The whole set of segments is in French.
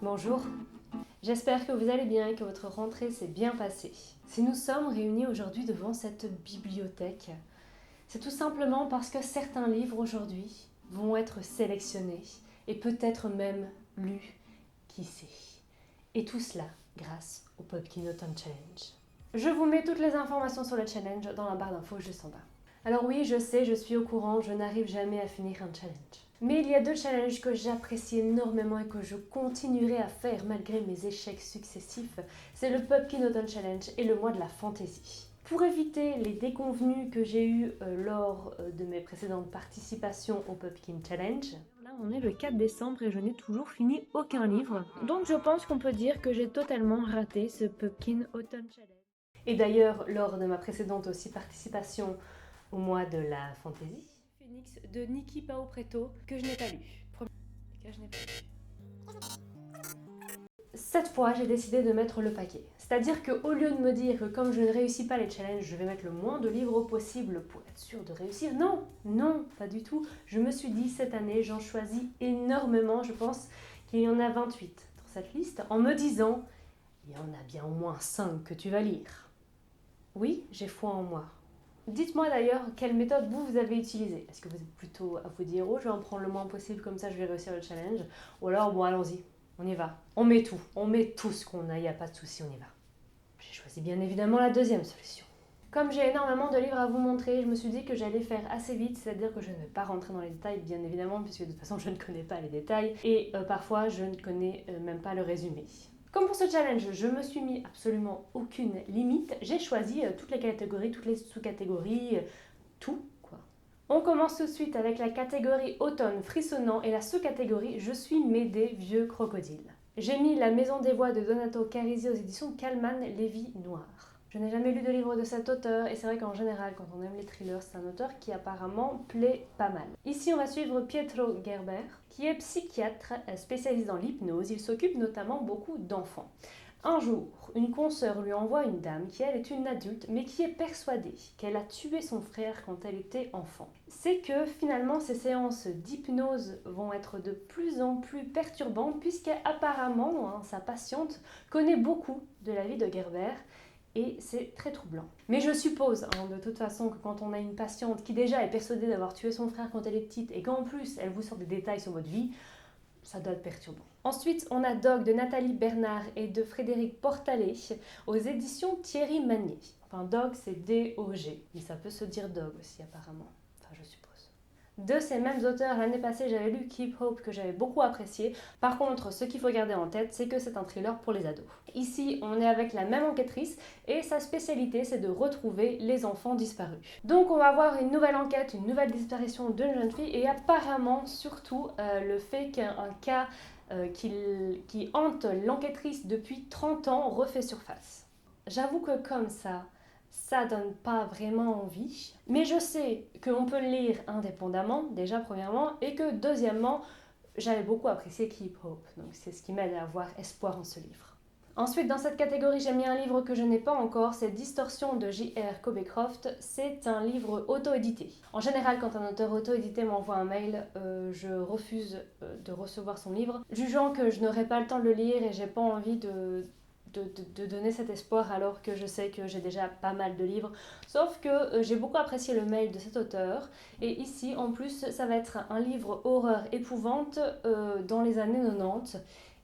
Bonjour, j'espère que vous allez bien et que votre rentrée s'est bien passée. Si nous sommes réunis aujourd'hui devant cette bibliothèque, c'est tout simplement parce que certains livres aujourd'hui vont être sélectionnés et peut-être même lus, qui sait. Et tout cela grâce au Pumpkin Autumn Challenge. Je vous mets toutes les informations sur le challenge dans la barre d'infos juste en bas. Alors oui, je sais, je suis au courant, je n'arrive jamais à finir un challenge. Mais il y a deux challenges que j'apprécie énormément et que je continuerai à faire malgré mes échecs successifs. C'est le Pumpkin Autumn Challenge et le mois de la fantaisie. Pour éviter les déconvenues que j'ai eues lors de mes précédentes participations au Pumpkin Challenge, là on est le 4 décembre et je n'ai toujours fini aucun livre. Donc je pense qu'on peut dire que j'ai totalement raté ce Pumpkin Autumn Challenge. Et d'ailleurs, lors de ma précédente aussi participation au mois de la fantaisie, Phoenix de Nikki Pao Preto que je n'ai pas lu. Cette fois, j'ai décidé de mettre le paquet. C'est-à-dire qu'au lieu de me dire que comme je ne réussis pas les challenges, je vais mettre le moins de livres possible pour être sûre de réussir, non, pas du tout. Je me suis dit, cette année, j'en choisis énormément. Je pense qu'il y en a 28 dans cette liste, en me disant, il y en a bien au moins 5 que tu vas lire. Oui, j'ai foi en moi. Dites-moi d'ailleurs quelle méthode vous avez utilisée. Est-ce que vous êtes plutôt à vous dire oh je vais en prendre le moins possible comme ça je vais réussir le challenge, ou alors bon allons-y, on y va, on met tout ce qu'on a, il n'y a pas de souci, on y va. J'ai choisi bien évidemment la deuxième solution. Comme j'ai énormément de livres à vous montrer, je me suis dit que j'allais faire assez vite, c'est-à-dire que je ne vais pas rentrer dans les détails bien évidemment puisque de toute façon je ne connais pas les détails et parfois je ne connais même pas le résumé. Comme pour ce challenge, je me suis mis absolument aucune limite. J'ai choisi toutes les catégories, toutes les sous-catégories, tout quoi. On commence tout de suite avec la catégorie automne frissonnant et la sous-catégorie je suis Médée, vieux crocodile. J'ai mis La Maison des Voix de Donato Carisi aux éditions Calman Lévy Noir. Je n'ai jamais lu de livre de cet auteur et c'est vrai qu'en général, quand on aime les thrillers, c'est un auteur qui apparemment plaît pas mal. Ici, on va suivre Pietro Gerber, qui est psychiatre spécialisé dans l'hypnose. Il s'occupe notamment beaucoup d'enfants. Un jour, une consoeur lui envoie une dame qui, elle, est une adulte, mais qui est persuadée qu'elle a tué son frère quand elle était enfant. C'est que finalement, ces séances d'hypnose vont être de plus en plus perturbantes, puisqu'apparemment, sa patiente connaît beaucoup de la vie de Gerber, et c'est très troublant. Mais je suppose, de toute façon, que quand on a une patiente qui déjà est persuadée d'avoir tué son frère quand elle est petite, et qu'en plus, elle vous sort des détails sur votre vie, ça doit être perturbant. Ensuite, on a Dog de Nathalie Bernard et de Frédéric Portalet aux éditions Thierry Magnier. Enfin, Dog, c'est D-O-G, mais ça peut se dire Dog aussi apparemment. Enfin, je suppose. De ces mêmes auteurs, l'année passée, j'avais lu Keep Hope que j'avais beaucoup apprécié. Par contre, ce qu'il faut garder en tête, c'est que c'est un thriller pour les ados. Ici, on est avec la même enquêtrice et sa spécialité, c'est de retrouver les enfants disparus. Donc, on va avoir une nouvelle enquête, une nouvelle disparition d'une jeune fille et apparemment, surtout, le fait qu'un cas qui hante l'enquêtrice depuis 30 ans refait surface. J'avoue que comme ça donne pas vraiment envie. Mais je sais qu'on peut le lire indépendamment, déjà premièrement, et que deuxièmement, j'avais beaucoup apprécié Keep Hope. Donc c'est ce qui m'aide à avoir espoir en ce livre. Ensuite, dans cette catégorie, j'ai mis un livre que je n'ai pas encore, c'est Distorsion de J.R. Cobecroft. C'est un livre auto-édité. En général, quand un auteur auto-édité m'envoie un mail, je refuse de recevoir son livre, jugeant que je n'aurai pas le temps de le lire et j'ai pas envie de donner cet espoir alors que je sais que j'ai déjà pas mal de livres. Sauf que j'ai beaucoup apprécié le mail de cet auteur. Et ici, en plus, ça va être un livre horreur épouvante dans les années 90.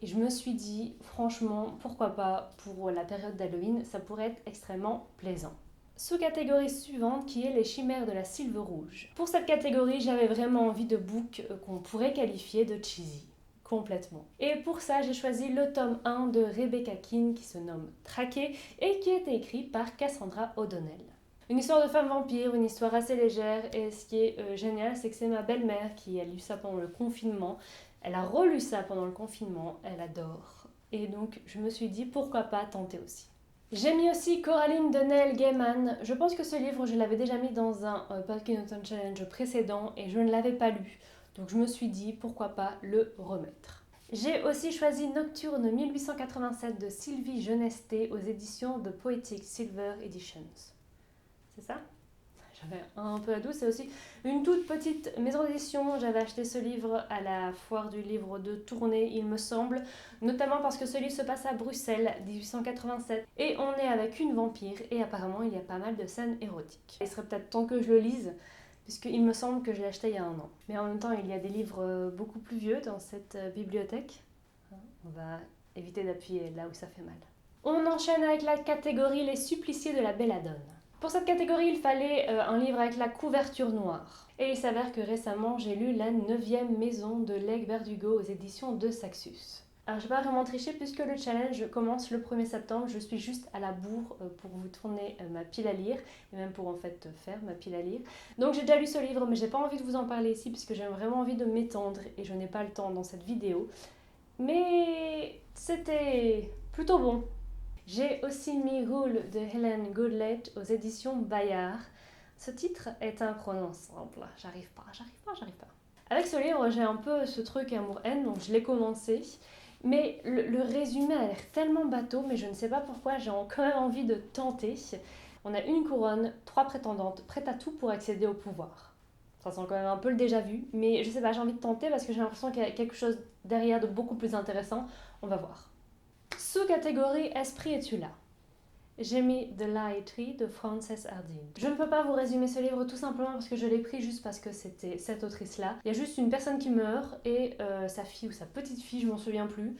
Et je me suis dit, franchement, pourquoi pas pour la période d'Halloween, ça pourrait être extrêmement plaisant. Sous-catégorie suivante qui est les chimères de la Sylve Rouge. Pour cette catégorie, j'avais vraiment envie de books qu'on pourrait qualifier de cheesy. Complètement. Et pour ça, j'ai choisi le tome 1 de Rebecca Keane qui se nomme Traqué et qui a été écrit par Cassandra O'Donnell. Une histoire de femme vampire, une histoire assez légère et ce qui est génial, c'est que c'est ma belle-mère qui a lu ça pendant le confinement. Elle a relu ça pendant le confinement, elle adore. Et donc je me suis dit pourquoi pas tenter aussi. J'ai mis aussi Coraline de Neil Gaiman. Je pense que ce livre, je l'avais déjà mis dans un Pumpkin Autumn Challenge précédent et je ne l'avais pas lu. Donc je me suis dit pourquoi pas le remettre. J'ai aussi choisi Nocturne 1887 de Sylvie Genesté aux éditions de Poetic Silver Editions. C'est ça ? j'avais un peu à 12. C'est aussi une toute petite maison d'édition. J'avais acheté ce livre à la foire du livre de Tournai, il me semble, notamment parce que ce livre se passe à Bruxelles, 1887, et on est avec une vampire, et apparemment il y a pas mal de scènes érotiques. Il serait peut-être temps que je le lise, puisqu'il me semble que je l'ai acheté il y a un an. Mais en même temps, il y a des livres beaucoup plus vieux dans cette bibliothèque. On va éviter d'appuyer là où ça fait mal. On enchaîne avec la catégorie Les suppliciés de la belladone. Pour cette catégorie, il fallait un livre avec la couverture noire. Et il s'avère que récemment, j'ai lu La 9e maison de Leigh Bardugo aux éditions de Saxus. Alors, je ne vais pas vraiment tricher puisque le challenge commence le 1er septembre. Je suis juste à la bourre pour vous tourner ma pile à lire et même pour en fait faire ma pile à lire. Donc, j'ai déjà lu ce livre, mais j'ai pas envie de vous en parler ici puisque j'ai vraiment envie de m'étendre et je n'ai pas le temps dans cette vidéo. Mais c'était plutôt bon. J'ai aussi mis Rule de Helen Goodlett aux éditions Bayard. Ce titre est imprononçable. J'arrive pas. Avec ce livre, j'ai un peu ce truc amour-haine, donc je l'ai commencé. Mais le résumé a l'air tellement bateau, mais je ne sais pas pourquoi, j'ai quand même envie de tenter. On a une couronne, 3 prétendantes, prêtes à tout pour accéder au pouvoir. Ça sent quand même un peu le déjà vu, mais je sais pas, j'ai envie de tenter parce que j'ai l'impression qu'il y a quelque chose derrière de beaucoup plus intéressant. On va voir. Sous-catégorie Esprit es-tu là? J'ai mis The Lie Tree de Frances Harding. Je ne peux pas vous résumer ce livre tout simplement parce que je l'ai pris juste parce que c'était cette autrice-là. Il y a juste une personne qui meurt et sa fille ou sa petite fille, je m'en souviens plus,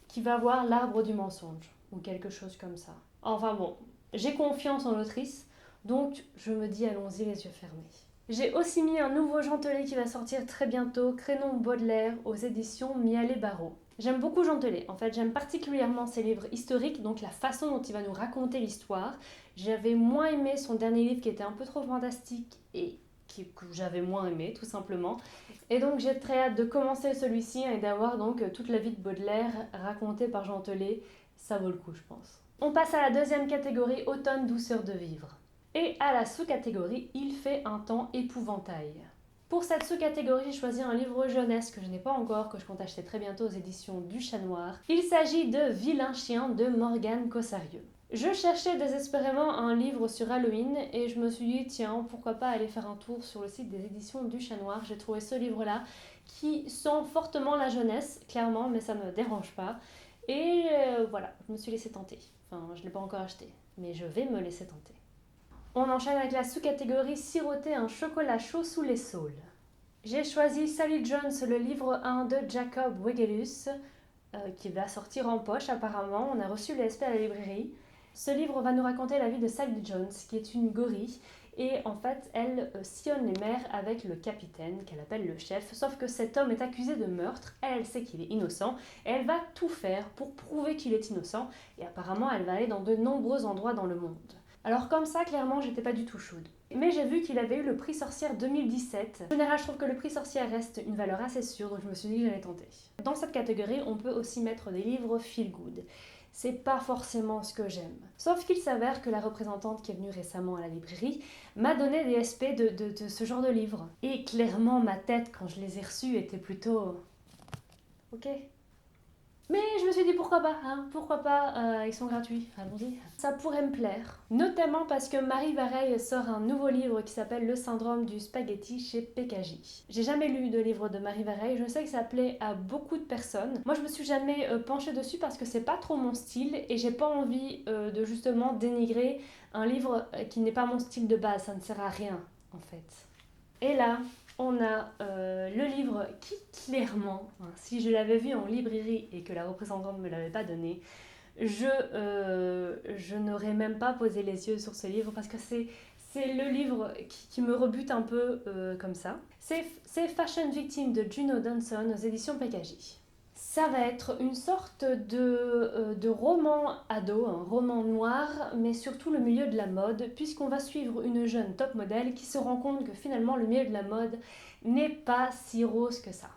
qui va voir l'arbre du mensonge ou quelque chose comme ça. Enfin bon, j'ai confiance en l'autrice, donc je me dis allons-y les yeux fermés. J'ai aussi mis un nouveau Gentelet qui va sortir très bientôt, Crénon Baudelaire aux éditions Mialet Barreau. J'aime beaucoup Gentelet, en fait j'aime particulièrement ses livres historiques, donc la façon dont il va nous raconter l'histoire. J'avais moins aimé son dernier livre qui était un peu trop fantastique et que j'avais moins aimé tout simplement. Et donc j'ai très hâte de commencer celui-ci et d'avoir donc toute la vie de Baudelaire racontée par Gentelet. Ça vaut le coup je pense. On passe à la deuxième catégorie, Automne, douceur de vivre. Et à la sous-catégorie, Il fait un temps épouvantail. Pour cette sous-catégorie, j'ai choisi un livre jeunesse que je n'ai pas encore, que je compte acheter très bientôt aux éditions du Chat Noir. Il s'agit de Vilain chien de Morgane Cossarieux. Je cherchais désespérément un livre sur Halloween et je me suis dit tiens, pourquoi pas aller faire un tour sur le site des éditions du Chat Noir. J'ai trouvé ce livre-là qui sent fortement la jeunesse, clairement, mais ça ne me dérange pas. Et voilà, je me suis laissée tenter. Enfin, je ne l'ai pas encore acheté, mais je vais me laisser tenter. On enchaîne avec la sous-catégorie Siroter un chocolat chaud sous les saules. J'ai choisi Sally Jones, le livre 1 de Jacob Wegelus, qui va sortir en poche apparemment. On a reçu le SP à la librairie. Ce livre va nous raconter la vie de Sally Jones, qui est une gorille. Et en fait, elle sillonne les mers avec le capitaine, qu'elle appelle le chef. Sauf que cet homme est accusé de meurtre, elle sait qu'il est innocent, et elle va tout faire pour prouver qu'il est innocent. Et apparemment, elle va aller dans de nombreux endroits dans le monde. Alors comme ça, clairement, j'étais pas du tout chaude. Mais j'ai vu qu'il avait eu le prix Sorcière 2017. En général, je trouve que le prix Sorcière reste une valeur assez sûre, donc je me suis dit que j'allais tenter. Dans cette catégorie, on peut aussi mettre des livres feel good. C'est pas forcément ce que j'aime. Sauf qu'il s'avère que la représentante qui est venue récemment à la librairie m'a donné des SP de ce genre de livres. Et clairement, ma tête, quand je les ai reçus, était plutôt... Ok. Mais je me suis dit pourquoi pas, ils sont gratuits, allons-y. Ça pourrait me plaire, notamment parce que Marie Vareille sort un nouveau livre qui s'appelle Le syndrome du spaghetti chez PKJ. J'ai jamais lu de livre de Marie Vareille, je sais que ça plaît à beaucoup de personnes. Moi je me suis jamais penchée dessus parce que c'est pas trop mon style et j'ai pas envie de justement dénigrer un livre qui n'est pas mon style de base, ça ne sert à rien en fait. Et là, on a le livre qui clairement, si je l'avais vu en librairie et que la représentante ne me l'avait pas donné, je n'aurais même pas posé les yeux sur ce livre parce que c'est le livre qui me rebute un peu comme ça. C'est Fashion Victim de Juno Dunson aux éditions PKJ. Ça va être une sorte de roman ado, un roman noir, mais surtout le milieu de la mode, puisqu'on va suivre une jeune top modèle qui se rend compte que finalement le milieu de la mode n'est pas si rose que ça.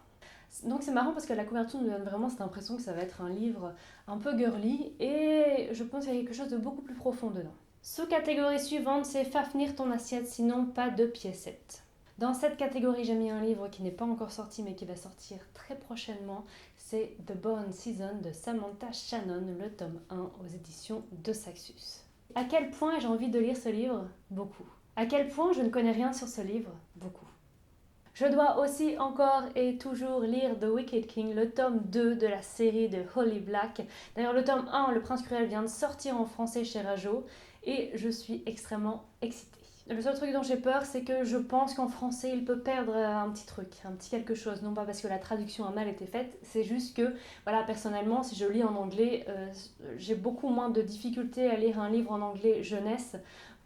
Donc c'est marrant parce que la couverture nous donne vraiment cette impression que ça va être un livre un peu girly, et je pense qu'il y a quelque chose de beaucoup plus profond dedans. Sous-catégorie suivante, c'est Fafnir ton assiette, sinon pas de piécettes. Dans cette catégorie, j'ai mis un livre qui n'est pas encore sorti mais qui va sortir très prochainement. C'est The Born Season de Samantha Shannon, le tome 1 aux éditions de Saxus. À quel point j'ai envie de lire ce livre? Beaucoup. À quel point je ne connais rien sur ce livre? Beaucoup. Je dois aussi encore et toujours lire The Wicked King, le tome 2 de la série de Holly Black. D'ailleurs, le tome 1, Le Prince Cruel, vient de sortir en français chez Rajo et je suis extrêmement excitée. Le seul truc dont j'ai peur, c'est que je pense qu'en français, il peut perdre un petit truc, un petit quelque chose. Non pas parce que la traduction a mal été faite, c'est juste que, voilà, personnellement, si je lis en anglais, j'ai beaucoup moins de difficultés à lire un livre en anglais jeunesse,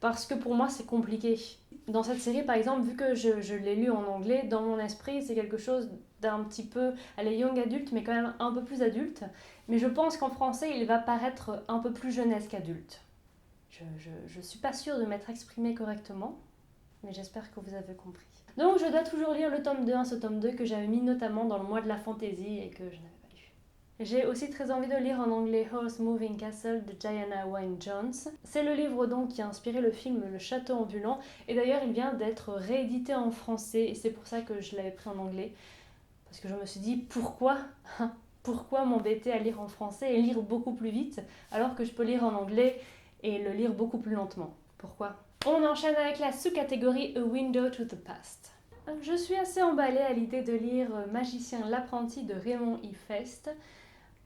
parce que pour moi, c'est compliqué. Dans cette série, par exemple, vu que je l'ai lu en anglais, dans mon esprit, c'est quelque chose d'un petit peu, elle est young adulte, mais quand même un peu plus adulte. Mais je pense qu'en français, il va paraître un peu plus jeunesse qu'adulte. Je suis pas sûre de m'être exprimée correctement, mais j'espère que vous avez compris. Donc je dois toujours lire le tome 2, ce tome 2 que j'avais mis notamment dans le mois de la fantaisie et que je n'avais pas lu. J'ai aussi très envie de lire en anglais Horse Moving Castle de Diana Wynne-Jones. C'est le livre donc qui a inspiré le film Le Château ambulant, et d'ailleurs il vient d'être réédité en français et c'est pour ça que je l'avais pris en anglais. Parce que je me suis dit pourquoi m'embêter à lire en français et lire beaucoup plus vite alors que je peux lire en anglais et le lire beaucoup plus lentement. Pourquoi? On enchaîne avec la sous-catégorie A Window to the Past. Je suis assez emballée à l'idée de lire Magicien l'apprenti de Raymond Ifest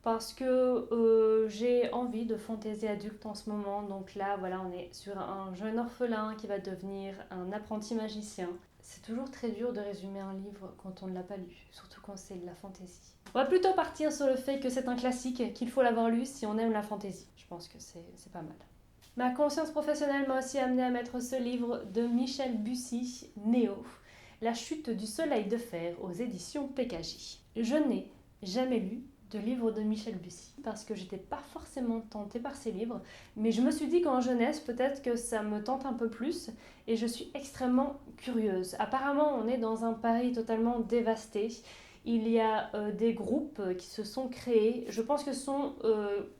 parce que j'ai envie de fantaisie adulte en ce moment. Donc là, voilà, on est sur un jeune orphelin qui va devenir un apprenti magicien. C'est toujours très dur de résumer un livre quand on ne l'a pas lu, surtout quand c'est de la fantaisie. On va plutôt partir sur le fait que c'est un classique, qu'il faut l'avoir lu si on aime la fantaisie. Je pense que c'est pas mal. Ma conscience professionnelle m'a aussi amené à mettre ce livre de Michel Bussy, Néo, La chute du soleil de fer aux éditions PKJ. Je n'ai jamais lu de livre de Michel Bussy parce que j'étais pas forcément tentée par ses livres, mais je me suis dit qu'en jeunesse peut-être que ça me tente un peu plus et je suis extrêmement curieuse. Apparemment on est dans un Paris totalement dévasté. Il y a des groupes qui se sont créés, je pense que ce sont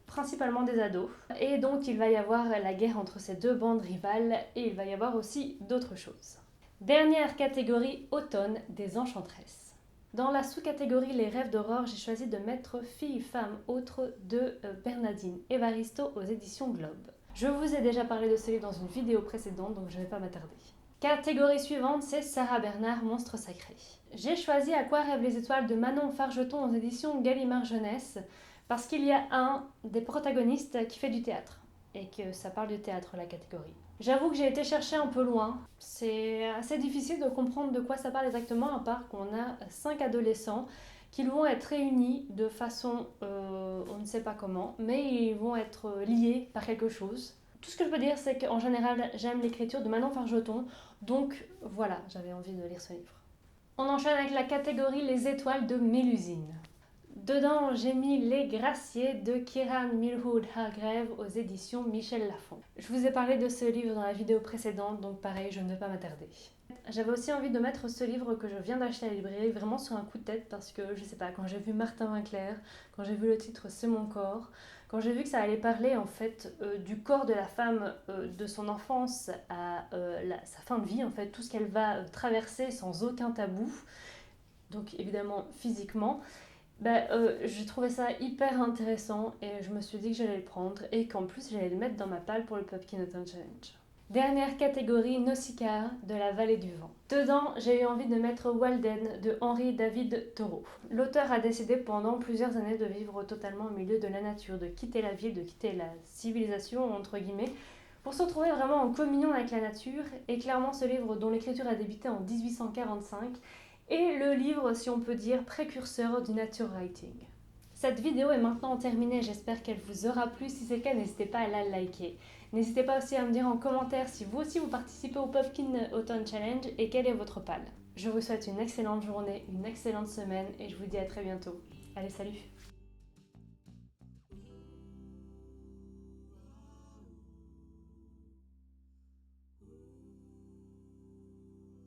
principalement des ados. Et donc il va y avoir la guerre entre ces deux bandes rivales et il va y avoir aussi d'autres choses. Dernière catégorie, automne des enchantresses. Dans la sous-catégorie Les rêves d'aurore, j'ai choisi de mettre Fille, femme, autre de Bernardine Evaristo aux éditions Globe. Je vous ai déjà parlé de ce livre dans une vidéo précédente, donc je ne vais pas m'attarder. Catégorie suivante, c'est Sarah Bernard, Monstre sacré. J'ai choisi À quoi rêvent les étoiles de Manon Fargeton aux éditions Gallimard Jeunesse parce qu'il y a un des protagonistes qui fait du théâtre et que ça parle du théâtre, la catégorie. J'avoue que j'ai été chercher un peu loin. C'est assez difficile de comprendre de quoi ça parle exactement, à part qu'on a 5 adolescents qui vont être réunis de façon, on ne sait pas comment, mais ils vont être liés par quelque chose. Tout ce que je peux dire, c'est qu'en général, j'aime l'écriture de Manon Fargeton, donc voilà, j'avais envie de lire ce livre. On enchaîne avec la catégorie Les étoiles de Mélusine. Dedans, j'ai mis Les Graciers de Kieran Milhood Hargrave aux éditions Michel Lafon. Je vous ai parlé de ce livre dans la vidéo précédente, donc pareil, je ne vais pas m'attarder. J'avais aussi envie de mettre ce livre que je viens d'acheter à la librairie vraiment sur un coup de tête parce que, je sais pas, quand j'ai vu Martin Winkler, quand j'ai vu le titre C'est mon corps, quand j'ai vu que ça allait parler en fait du corps de la femme, de son enfance à sa fin de vie, en fait, tout ce qu'elle va traverser sans aucun tabou, donc évidemment physiquement, j'ai trouvé ça hyper intéressant et je me suis dit que j'allais le prendre et qu'en plus j'allais le mettre dans ma palle pour le Pumpkin Autumn Challenge. Dernière catégorie, Nausicaa de la vallée du vent. Dedans, j'ai eu envie de mettre Walden de Henri David Thoreau. L'auteur a décidé pendant plusieurs années de vivre totalement au milieu de la nature, de quitter la ville, de quitter la civilisation, entre guillemets, pour se retrouver vraiment en communion avec la nature. Et clairement, ce livre, dont l'écriture a débuté en 1845, est le livre, si on peut dire, précurseur du nature writing. Cette vidéo est maintenant terminée, j'espère qu'elle vous aura plu. Si c'est le cas, n'hésitez pas à la liker. N'hésitez pas aussi à me dire en commentaire si vous aussi vous participez au Pumpkin Autumn Challenge et quelle est votre palle. Je vous souhaite une excellente journée, une excellente semaine et je vous dis à très bientôt. Allez, salut!